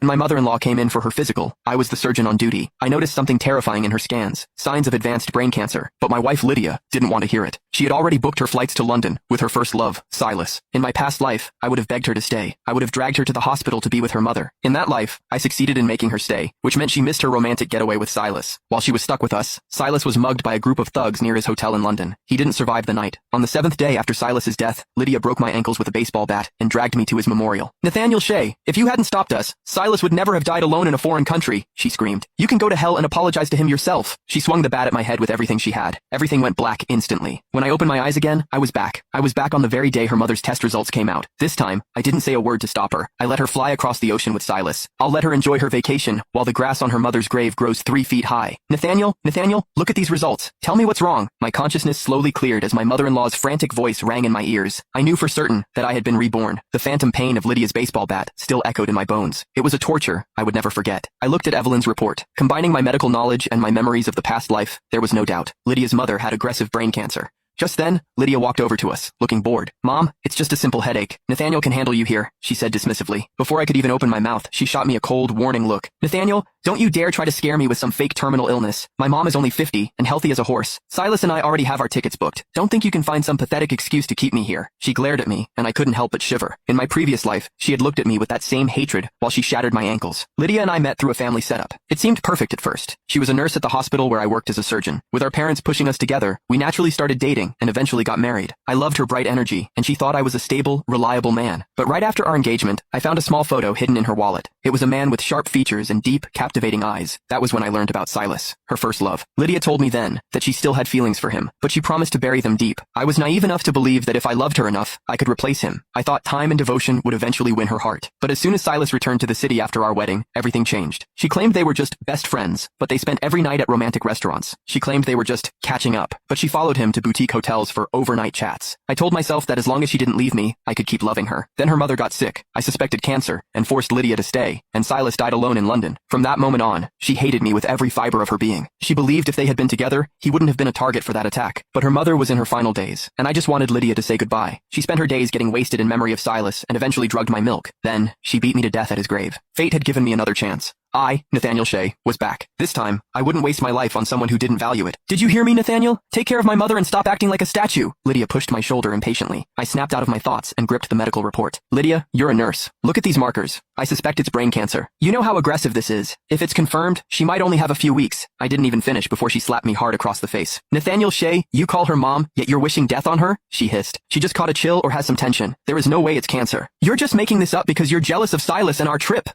and my mother-in-law came in for her physical. I was the surgeon on duty. I noticed something terrifying in her scans, signs of advanced brain cancer, but my wife Lydia didn't want to hear it. She had already booked her flights to London with her first love, Silas. In my past life, I would have begged her to stay. I would have dragged her to the hospital to be with her mother. In that life, I succeeded in making her stay, which meant she missed her romantic getaway with Silas. While she was stuck with us, Silas was mugged by a group of thugs near his hotel in London. He didn't survive the night. On the 7th day after Silas's death, Lydia broke my ankles with a baseball bat and dragged me to his memorial. Nathaniel Shea, if you hadn't stopped us, Silas would never have died alone in a foreign country, she screamed. You can go to hell and apologize to him yourself. She swung the bat at my head with everything she had. Everything went black instantly. When I opened my eyes again, I was back. I was back on the very day her mother's test results came out. This time, I didn't say a word to stop her. I let her fly across the ocean with Silas. I'll let her enjoy her vacation while the grass on her mother's grave grows 3 feet high. Nathaniel, look at these results. Tell me what's wrong. My consciousness slowly cleared as my mother-in-law's frantic voice rang in my ears. I knew for certain that I had been reborn. The phantom pain of Lydia's baseball bat still echoed in my bones. It was a torture I would never forget. I looked at Evelyn's report. Combining my medical knowledge and my memories of the past life, there was no doubt. Lydia's mother had aggressive brain cancer. Just then, Lydia walked over to us, looking bored. Mom, it's just a simple headache. Nathaniel can handle you here, she said dismissively. Before I could even open my mouth, she shot me a cold, warning look. Nathaniel, don't you dare try to scare me with some fake terminal illness. My mom is only 50 and healthy as a horse. Silas and I already have our tickets booked. Don't think you can find some pathetic excuse to keep me here. She glared at me, and I couldn't help but shiver. In my previous life, she had looked at me with that same hatred while she shattered my ankles. Lydia and I met through a family setup. It seemed perfect at first. She was a nurse at the hospital where I worked as a surgeon. With our parents pushing us together, we naturally started dating and eventually got married. I loved her bright energy, and she thought I was a stable, reliable man. But right after our engagement, I found a small photo hidden in her wallet. It was a man with sharp features and deep, captivating eyes. That was when I learned about Silas, her first love. Lydia told me then that she still had feelings for him, but she promised to bury them deep. I was naive enough to believe that if I loved her enough, I could replace him. I thought time and devotion would eventually win her heart. But as soon as Silas returned to the city after our wedding, everything changed. She claimed they were just best friends, but they spent every night at romantic restaurants. She claimed they were just catching up, but she followed him to boutique hotels for overnight chats. I told myself that as long as she didn't leave me, I could keep loving her. Then her mother got sick. I suspected cancer and forced Lydia to stay, and Silas died alone in London. From that moment on, she hated me with every fiber of her being. She believed if they had been together, he wouldn't have been a target for that attack. But her mother was in her final days, and I just wanted Lydia to say goodbye. She spent her days getting wasted in memory of Silas and eventually drugged my milk. Then, she beat me to death at his grave. Fate had given me another chance. I, Nathaniel Shea, was back. This time, I wouldn't waste my life on someone who didn't value it. Did you hear me, Nathaniel? Take care of my mother and stop acting like a statue. Lydia pushed my shoulder impatiently. I snapped out of my thoughts and gripped the medical report. Lydia, you're a nurse. Look at these markers. I suspect it's brain cancer. You know how aggressive this is. If it's confirmed, she might only have a few weeks. I didn't even finish before she slapped me hard across the face. Nathaniel Shea, you call her mom, yet you're wishing death on her? She hissed. She just caught a chill or has some tension. There is no way it's cancer. You're just making this up because you're jealous of Silas and our trip.